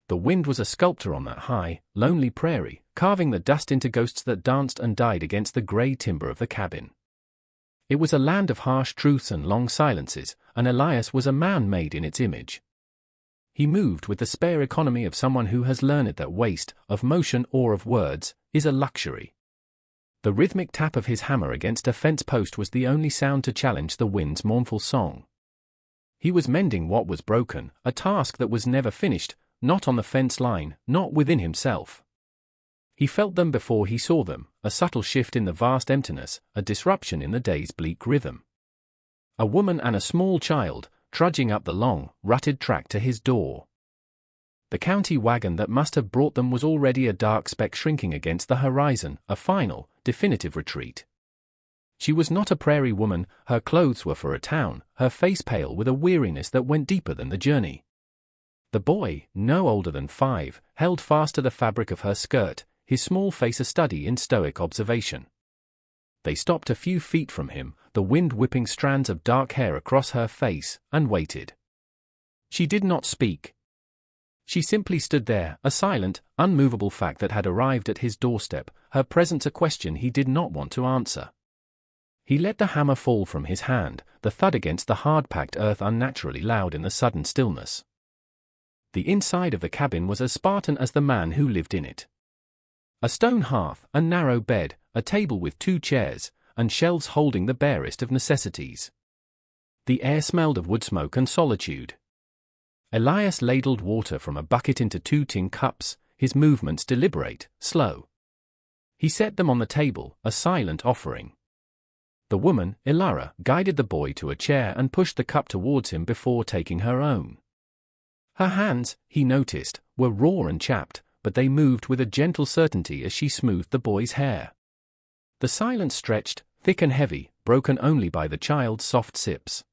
The wind was a sculptor on that high, lonely prairie, carving the dust into ghosts that danced and died against the grey timber of the cabin. It was a land of harsh truths and long silences, and Elias was a man made in its image. He moved with the spare economy of someone who has learned that waste, of motion or of words, is a luxury. The rhythmic tap of his hammer against a fence post was the only sound to challenge the wind's mournful song. He was mending what was broken, a task that was never finished, not on the fence line, not within himself. He felt them before he saw them, a subtle shift in the vast emptiness, a disruption in the day's bleak rhythm. A woman and a small child, trudging up the long, rutted track to his door. The county wagon that must have brought them was already a dark speck shrinking against the horizon, a final, definitive retreat. She was not a prairie woman, her clothes were for a town, her face pale with a weariness that went deeper than the journey. The boy, no older than 5, held fast to the fabric of her skirt, his small face a study in stoic observation. They stopped a few feet from him, the wind whipping strands of dark hair across her face, and waited. She did not speak. She simply stood there, a silent, unmovable fact that had arrived at his doorstep, her presence a question he did not want to answer. He let the hammer fall from his hand, the thud against the hard-packed earth unnaturally loud in the sudden stillness. The inside of the cabin was as Spartan as the man who lived in it. A stone hearth, a narrow bed, a table with 2 chairs, and shelves holding the barest of necessities. The air smelled of wood smoke and solitude. Elias ladled water from a bucket into 2 tin cups, his movements deliberate, slow. He set them on the table, a silent offering. The woman, Ilara, guided the boy to a chair and pushed the cup towards him before taking her own. Her hands, he noticed, were raw and chapped, but they moved with a gentle certainty as she smoothed the boy's hair. The silence stretched, thick and heavy, broken only by the child's soft sips.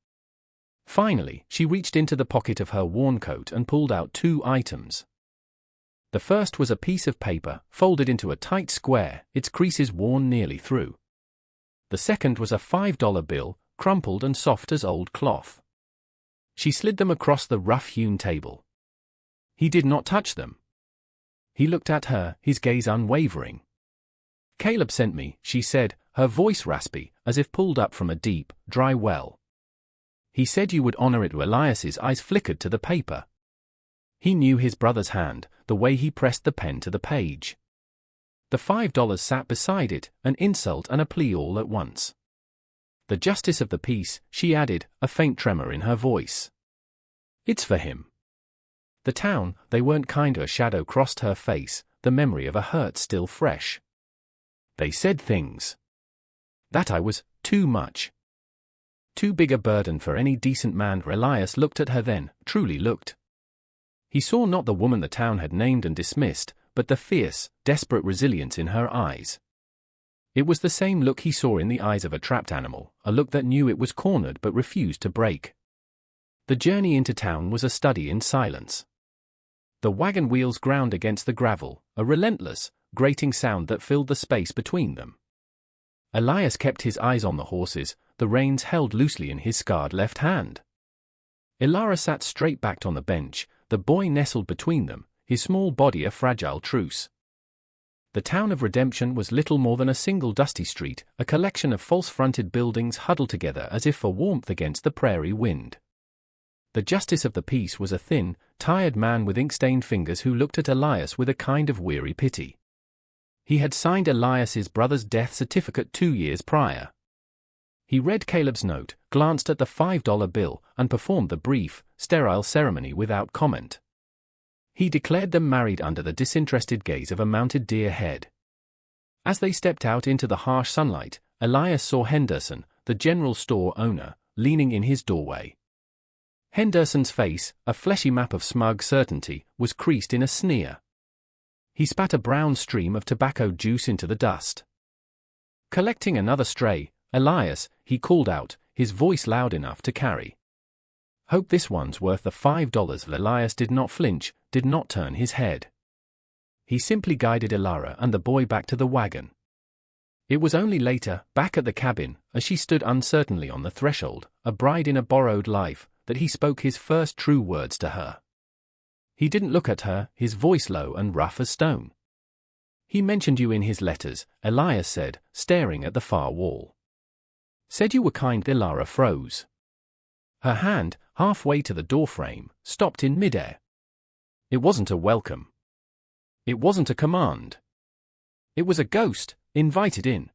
Finally, she reached into the pocket of her worn coat and pulled out 2 items. The first was a piece of paper, folded into a tight square, its creases worn nearly through. The second was a $5 bill, crumpled and soft as old cloth. She slid them across the rough-hewn table. He did not touch them. He looked at her, his gaze unwavering. "Caleb sent me," she said, her voice raspy, as if pulled up from a deep, dry well. "He said you would honor it." Elias's eyes flickered to the paper. He knew his brother's hand, the way he pressed the pen to the page. The $5 sat beside it, an insult and a plea all at once. "The justice of the peace," she added, a faint tremor in her voice. "It's for him." The town, they weren't kind. A shadow crossed her face, the memory of a hurt still fresh. "They said things. That I was too much. Too big a burden for any decent man." Elias looked at her then, truly looked. He saw not the woman the town had named and dismissed, but the fierce, desperate resilience in her eyes. It was the same look he saw in the eyes of a trapped animal, a look that knew it was cornered but refused to break. The journey into town was a study in silence. The wagon wheels ground against the gravel, a relentless, grating sound that filled the space between them. Elias kept his eyes on the horses, the reins held loosely in his scarred left hand. Ilara sat straight-backed on the bench, the boy nestled between them, his small body a fragile truce. The town of Redemption was little more than a single dusty street, a collection of false-fronted buildings huddled together as if for warmth against the prairie wind. The justice of the peace was a thin, tired man with ink-stained fingers who looked at Elias with a kind of weary pity. He had signed Elias's brother's death certificate 2 years prior. He read Caleb's note, glanced at the $5 bill, and performed the brief, sterile ceremony without comment. He declared them married under the disinterested gaze of a mounted deer head. As they stepped out into the harsh sunlight, Elias saw Henderson, the general store owner, leaning in his doorway. Henderson's face, a fleshy map of smug certainty, was creased in a sneer. He spat a brown stream of tobacco juice into the dust. Collecting another stray, "Elias," he called out, his voice loud enough to carry. "Hope this one's worth the $5. Elias did not flinch, did not turn his head. He simply guided Ilara and the boy back to the wagon. It was only later, back at the cabin, as she stood uncertainly on the threshold, a bride in a borrowed life, that he spoke his first true words to her. He didn't look at her, his voice low and rough as stone. He mentioned you in his letters, Elias said, staring at the far wall. Said you were kind. Elara froze. Her hand, halfway to the doorframe, stopped in midair. It wasn't a welcome. It wasn't a command. It was a ghost, invited in.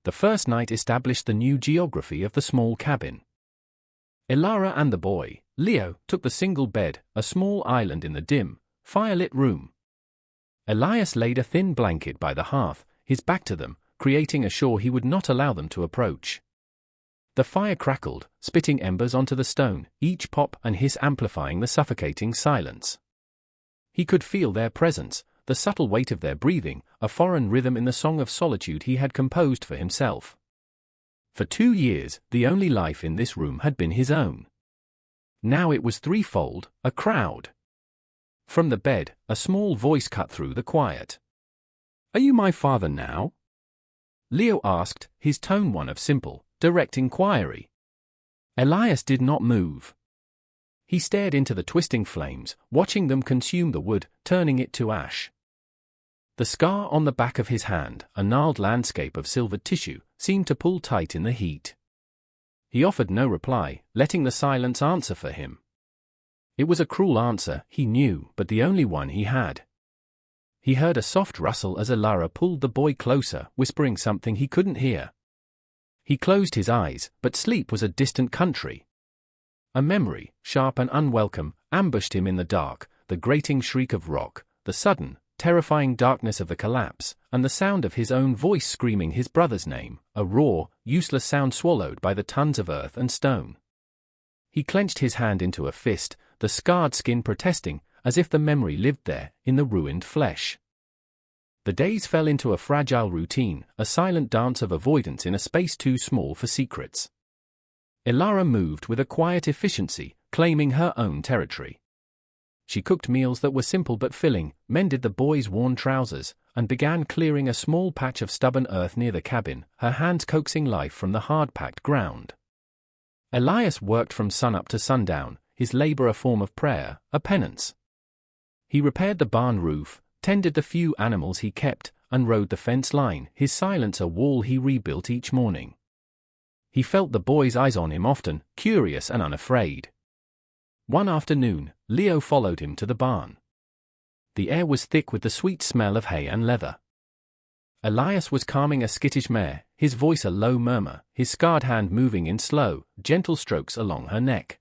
The first night established the new geography of the small cabin. Elara and the boy, Leo, took the single bed, a small island in the dim, firelit room. Elias laid a thin blanket by the hearth, his back to them, creating a shore he would not allow them to approach. The fire crackled, spitting embers onto the stone, each pop and hiss amplifying the suffocating silence. He could feel their presence, the subtle weight of their breathing, a foreign rhythm in the song of solitude he had composed for himself. For 2 years, the only life in this room had been his own. Now it was threefold, a crowd. From the bed, a small voice cut through the quiet. "Are you my father now?" Leo asked, his tone one of simple, direct inquiry. Elias did not move. He stared into the twisting flames, watching them consume the wood, turning it to ash. The scar on the back of his hand, a gnarled landscape of silvered tissue, seemed to pull tight in the heat. He offered no reply, letting the silence answer for him. It was a cruel answer, he knew, but the only one he had. He heard a soft rustle as Elara pulled the boy closer, whispering something he couldn't hear. He closed his eyes, but sleep was a distant country. A memory, sharp and unwelcome, ambushed him in the dark, the grating shriek of rock, the sudden, terrifying darkness of the collapse, and the sound of his own voice screaming his brother's name, a raw, useless sound swallowed by the tons of earth and stone. He clenched his hand into a fist, the scarred skin protesting, as if the memory lived there, in the ruined flesh. The days fell into a fragile routine, a silent dance of avoidance in a space too small for secrets. Elara moved with a quiet efficiency, claiming her own territory. She cooked meals that were simple but filling, mended the boy's worn trousers, and began clearing a small patch of stubborn earth near the cabin, her hands coaxing life from the hard-packed ground. Elias worked from sunup to sundown, his labor a form of prayer, a penance. He repaired the barn roof, tended the few animals he kept, and rode the fence line, his silence a wall he rebuilt each morning. He felt the boy's eyes on him often, curious and unafraid. One afternoon, Leo followed him to the barn. The air was thick with the sweet smell of hay and leather. Elias was calming a skittish mare, his voice a low murmur, his scarred hand moving in slow, gentle strokes along her neck.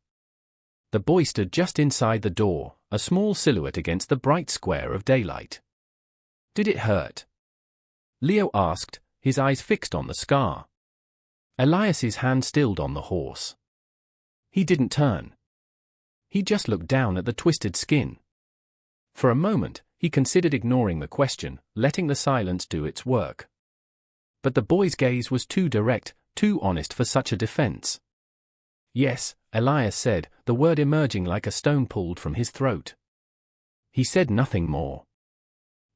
The boy stood just inside the door, a small silhouette against the bright square of daylight. "Did it hurt?" Leo asked, his eyes fixed on the scar. Elias's hand stilled on the horse. He didn't turn. He just looked down at the twisted skin. For a moment, he considered ignoring the question, letting the silence do its work. But the boy's gaze was too direct, too honest for such a defense. "Yes," Elias said, the word emerging like a stone pulled from his throat. He said nothing more.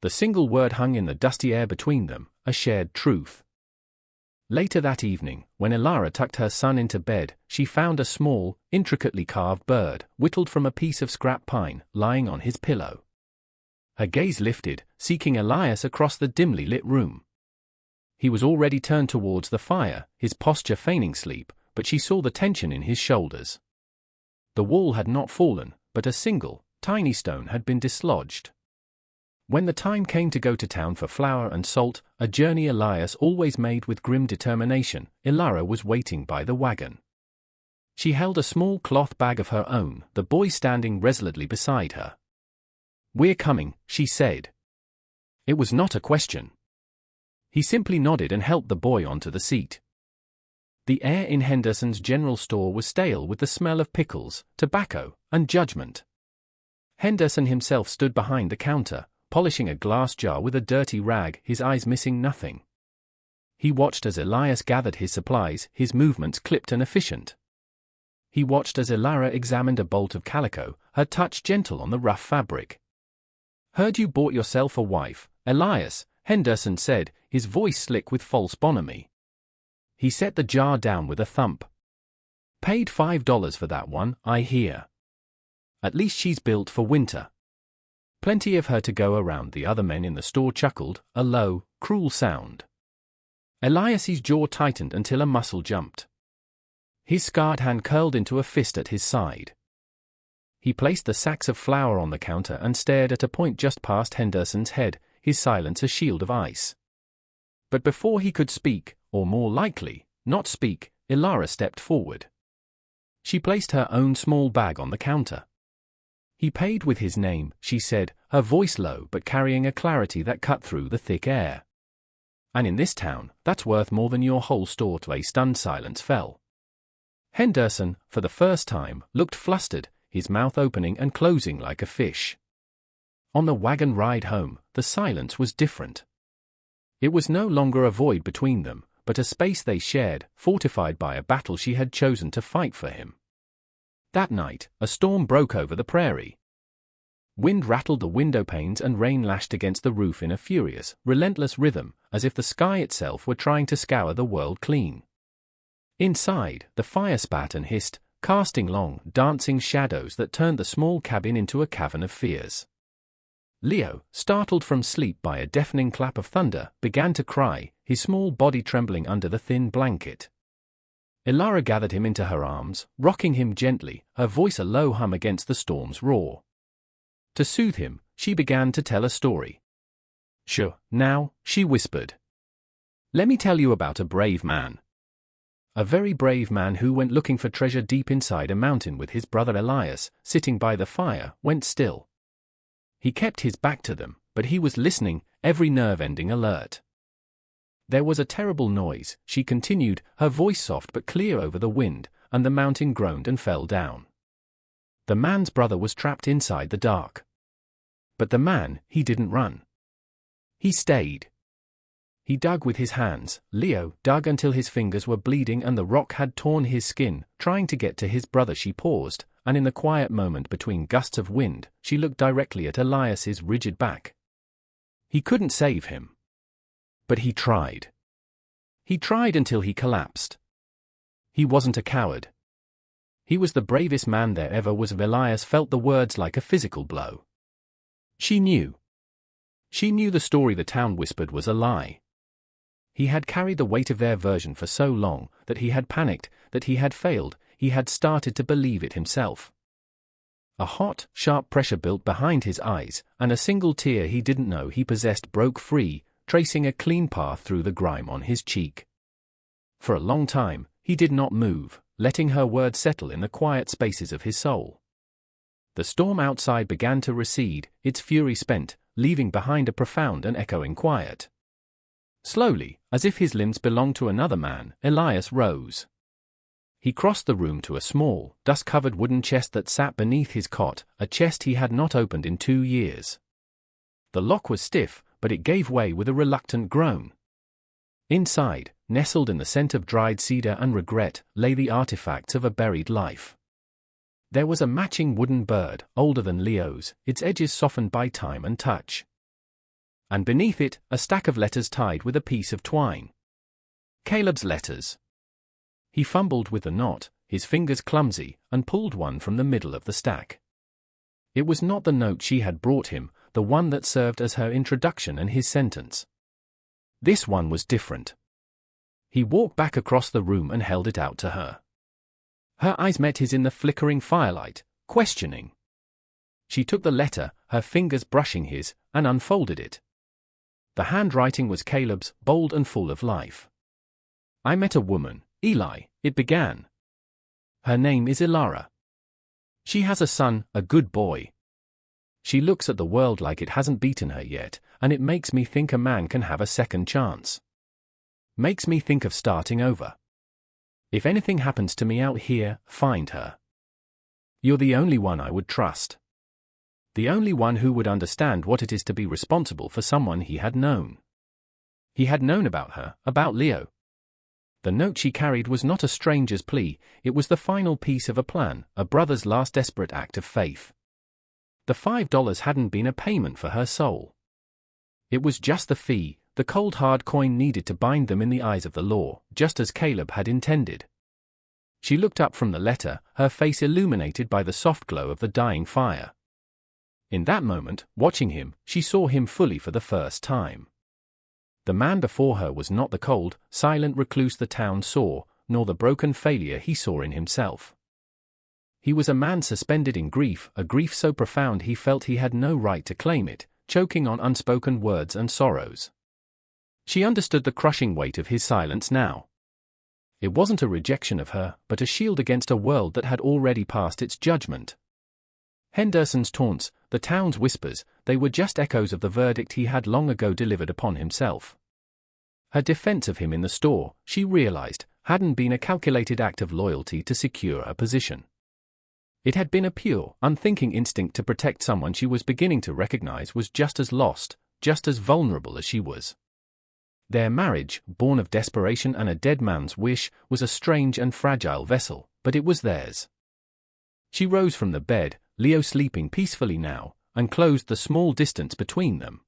The single word hung in the dusty air between them, a shared truth. Later that evening, when Elara tucked her son into bed, she found a small, intricately carved bird, whittled from a piece of scrap pine, lying on his pillow. Her gaze lifted, seeking Elias across the dimly lit room. He was already turned towards the fire, his posture feigning sleep, but she saw the tension in his shoulders. The wall had not fallen, but a single, tiny stone had been dislodged. When the time came to go to town for flour and salt, a journey Elias always made with grim determination, Elara was waiting by the wagon. She held a small cloth bag of her own, the boy standing resolutely beside her. "We're coming," she said. It was not a question. He simply nodded and helped the boy onto the seat. The air in Henderson's general store was stale with the smell of pickles, tobacco, and judgment. Henderson himself stood behind the counter, polishing a glass jar with a dirty rag, his eyes missing nothing. He watched as Elias gathered his supplies, his movements clipped and efficient. He watched as Elara examined a bolt of calico, her touch gentle on the rough fabric. "Heard you bought yourself a wife, Elias," Henderson said, his voice slick with false bonhomie. He set the jar down with a thump. "Paid $5 for that one, I hear." At least she's built for winter. Plenty of her to go around, the other men in the store chuckled, a low, cruel sound. Elias's jaw tightened until a muscle jumped. His scarred hand curled into a fist at his side. He placed the sacks of flour on the counter and stared at a point just past Henderson's head, his silence a shield of ice. But before he could speak, or more likely, not speak, Ilara stepped forward. She placed her own small bag on the counter. He paid with his name, she said, her voice low but carrying a clarity that cut through the thick air. And in this town, that's worth more than your whole store. To a stunned silence fell. Henderson, for the first time, looked flustered, his mouth opening and closing like a fish. On the wagon ride home, the silence was different. It was no longer a void between them, but a space they shared, fortified by a battle she had chosen to fight for him. That night, a storm broke over the prairie. Wind rattled the window panes and rain lashed against the roof in a furious, relentless rhythm, as if the sky itself were trying to scour the world clean. Inside, the fire spat and hissed, casting long, dancing shadows that turned the small cabin into a cavern of fears. Leo, startled from sleep by a deafening clap of thunder, began to cry, his small body trembling under the thin blanket. Ilara gathered him into her arms, rocking him gently, her voice a low hum against the storm's roar. To soothe him, she began to tell a story. "Sure, now," she whispered. "Let me tell you about a brave man. A very brave man who went looking for treasure deep inside a mountain with his brother Elias, sitting by the fire, went still. He kept his back to them, but he was listening, every nerve ending alert. There was a terrible noise," she continued, her voice soft but clear over the wind, and the mountain groaned and fell down. The man's brother was trapped inside the dark. But the man, he didn't run. He stayed. He dug with his hands. Leo dug until his fingers were bleeding and the rock had torn his skin, trying to get to his brother. She paused, and in the quiet moment between gusts of wind, she looked directly at Elias's rigid back. He couldn't save him. But he tried. He tried until he collapsed. He wasn't a coward. He was the bravest man there ever was. Elias felt the words like a physical blow. She knew. She knew the story the town whispered was a lie. He had carried the weight of their version for so long that he had panicked, that he had failed, he had started to believe it himself. A hot, sharp pressure built behind his eyes, and a single tear he didn't know he possessed broke free, tracing a clean path through the grime on his cheek. For a long time, he did not move, letting her words settle in the quiet spaces of his soul. The storm outside began to recede, its fury spent, leaving behind a profound and echoing quiet. Slowly, as if his limbs belonged to another man, Elias rose. He crossed the room to a small, dust-covered wooden chest that sat beneath his cot, a chest he had not opened in 2 years. The lock was stiff, but it gave way with a reluctant groan. Inside, nestled in the scent of dried cedar and regret, lay the artifacts of a buried life. There was a matching wooden bird, older than Leo's, its edges softened by time and touch. And beneath it, a stack of letters tied with a piece of twine. Caleb's letters. He fumbled with the knot, his fingers clumsy, and pulled one from the middle of the stack. It was not the note she had brought him, the one that served as her introduction and his sentence. This one was different. He walked back across the room and held it out to her. Her eyes met his in the flickering firelight, questioning. She took the letter, her fingers brushing his, and unfolded it. The handwriting was Caleb's, bold and full of life. "I met a woman, Eli," it began. "Her name is Ilara. She has a son, a good boy. She looks at the world like it hasn't beaten her yet, and it makes me think a man can have a second chance. Makes me think of starting over. If anything happens to me out here, find her. You're the only one I would trust. The only one who would understand what it is to be responsible for someone he had known." He had known about her, about Leo. The note she carried was not a stranger's plea, it was the final piece of a plan, a brother's last desperate act of faith. The $5 hadn't been a payment for her soul. It was just the fee, the cold hard coin needed to bind them in the eyes of the law, just as Caleb had intended. She looked up from the letter, her face illuminated by the soft glow of the dying fire. In that moment, watching him, she saw him fully for the first time. The man before her was not the cold, silent recluse the town saw, nor the broken failure he saw in himself. He was a man suspended in grief, a grief so profound he felt he had no right to claim it, choking on unspoken words and sorrows. She understood the crushing weight of his silence now. It wasn't a rejection of her, but a shield against a world that had already passed its judgment. Henderson's taunts, the town's whispers, they were just echoes of the verdict he had long ago delivered upon himself. Her defense of him in the store, she realized, hadn't been a calculated act of loyalty to secure a position. It had been a pure, unthinking instinct to protect someone she was beginning to recognize was just as lost, just as vulnerable as she was. Their marriage, born of desperation and a dead man's wish, was a strange and fragile vessel, but it was theirs. She rose from the bed, Leo sleeping peacefully now, and closed the small distance between them.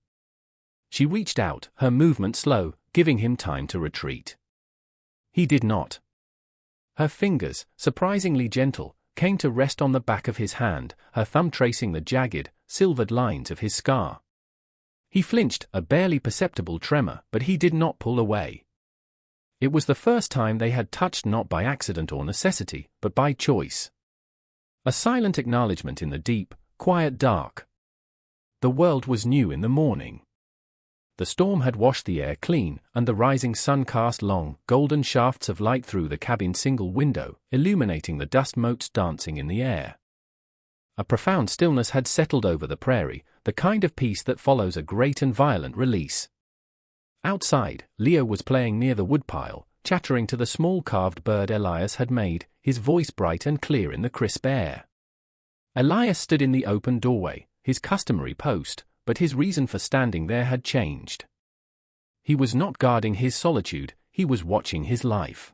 She reached out, her movement slow, giving him time to retreat. He did not. Her fingers, surprisingly gentle, came to rest on the back of his hand, her thumb tracing the jagged, silvered lines of his scar. He flinched, a barely perceptible tremor, but he did not pull away. It was the first time they had touched not by accident or necessity, but by choice. A silent acknowledgement in the deep, quiet dark. The world was new in the morning. The storm had washed the air clean, and the rising sun cast long, golden shafts of light through the cabin's single window, illuminating the dust motes dancing in the air. A profound stillness had settled over the prairie, the kind of peace that follows a great and violent release. Outside, Leo was playing near the woodpile, chattering to the small carved bird Elias had made, his voice bright and clear in the crisp air. Elias stood in the open doorway, his customary post, but his reason for standing there had changed. He was not guarding his solitude, he was watching his life.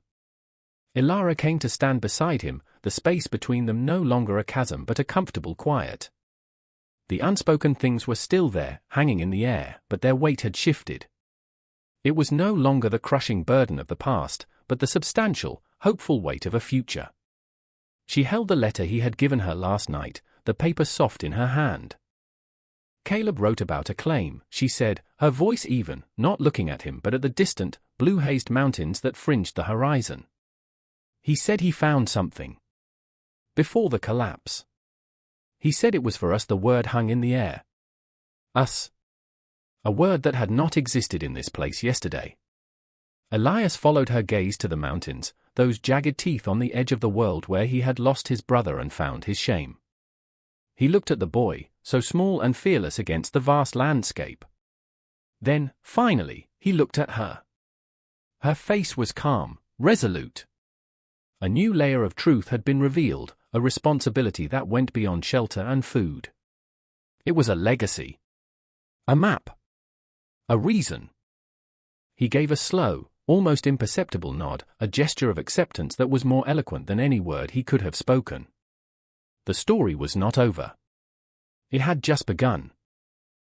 Ilara came to stand beside him, the space between them no longer a chasm but a comfortable quiet. The unspoken things were still there, hanging in the air, but their weight had shifted. It was no longer the crushing burden of the past, but the substantial, hopeful weight of a future. She held the letter he had given her last night, the paper soft in her hand. Caleb wrote about a claim, she said, her voice even, not looking at him but at the distant, blue-hazed mountains that fringed the horizon. He said he found something. Before the collapse. He said it was for us. The word hung in the air. Us. A word that had not existed in this place yesterday. Elias followed her gaze to the mountains, those jagged teeth on the edge of the world where he had lost his brother and found his shame. He looked at the boy, so small and fearless against the vast landscape. Then, finally, he looked at her. Her face was calm, resolute. A new layer of truth had been revealed, a responsibility that went beyond shelter and food. It was a legacy. A map. A reason. He gave a slow, almost imperceptible nod, a gesture of acceptance that was more eloquent than any word he could have spoken. The story was not over. It had just begun.